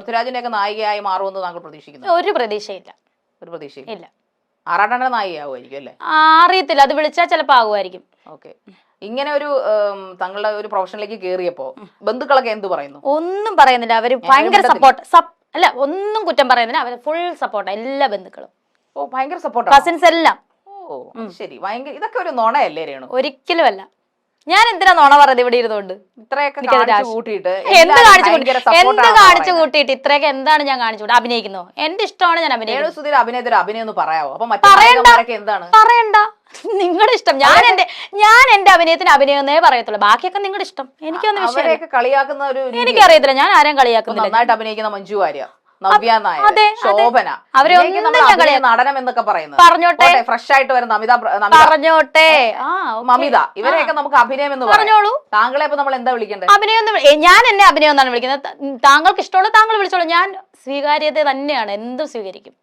പൃഥ്വിരാജിന്റെ ഒക്കെ നായികയായി മാറുമെന്ന് താങ്കൾ പ്രതീക്ഷിക്കുന്നു? ഒരു പ്രതീക്ഷയില്ല. ഒരു പ്രതീക്ഷയില്ല. ഇല്ല. ആറാട്ടണ്ണന്റെ നായികയാവുമായിരിക്കും അല്ലേ? അറിയത്തില്ല, അത് വിളിച്ചാൽ ചിലപ്പോൾ ആകുമായിരിക്കും. ഓക്കെ. ഇങ്ങനെ ഒരു തങ്ങളുടെ ഒരു പ്രൊഫഷനിലേക്ക് കയറിയപ്പോ ബന്ധുക്കളൊക്കെ എന്ത് പറയുന്നു? ഒന്നും പറയുന്നില്ല. അവര് ഭയങ്കര സപ്പോർട്ട്. അല്ല, ഒന്നും കുറ്റം പറയുന്നില്ല. അവര് ഫുൾ സപ്പോർട്ടാ, എല്ലാ ബന്ധുക്കളും. ഓ, ഭയങ്കര സപ്പോർട്ട്. കസിൻസ് എല്ലാം. ഓ ശരി. ഭയങ്കര ഇതൊക്കെ ഒരു നുണയല്ലേ രേണു? ഒരിക്കലും അല്ല. ഞാൻ എന്തിനാ നുണ പറയുന്നത് ഇവിടെ ഇരുന്നുകൊണ്ട്? ഇത്രയൊക്കെ എന്ത് കാണിച്ചു കൂട്ടിയിട്ട് ഇത്രയൊക്കെ എന്താണ് ഞാൻ കാണിച്ചു കൂട്ടി? അഭിനയിക്കുന്നോ? എന്റെ ഇഷ്ടമാണ് ഞാൻ അഭിനയിക്കുന്നത്. സുധീർ അഭിനയത്തിന് അഭിനയം ഒന്ന് പറയാവോ? അപ്പൊ മറ്റേ എന്താണ് പറയണ്ട, നിങ്ങളുടെ ഇഷ്ടം. ഞാൻ എന്റെ അഭിനയത്തിന് അഭിനയെന്നേ പറയത്തുള്ളൂ. ബാക്കിയൊക്കെ നിങ്ങളുടെ ഇഷ്ടം. എനിക്കൊന്നും വിഷയമൊക്കെ കളിയാക്കുന്ന ഒരു എനിക്കറിയത്തില്ല. ഞാൻ ആരെയും കളിയാക്കുന്നില്ല. നന്നായിട്ട് അഭിനയിക്കുന്ന മഞ്ജു വാര്യർ, നവ്യ നായർ, ശോഭന, നടനം എന്നൊക്കെ പറയുന്നത് പറഞ്ഞോട്ടെ. ഫ്രഷ് ആയിട്ട് വരുന്ന പറഞ്ഞോട്ടെ, മമിത, ഇവരെയൊക്കെ നമുക്ക് അഭിനയം എന്ന് പറഞ്ഞോളൂ. താങ്കളെ അപ്പൊ നമ്മൾ എന്താ വിളിക്കേണ്ടത്? അഭിനയം. ഞാൻ എന്നെ അഭിനയം എന്നാണ് വിളിക്കുന്നത്. താങ്കൾക്ക് ഇഷ്ടമുള്ള താങ്കൾ വിളിച്ചോളൂ. ഞാൻ സ്വീകാര്യത തന്നെയാണ്, എന്തും സ്വീകരിക്കും.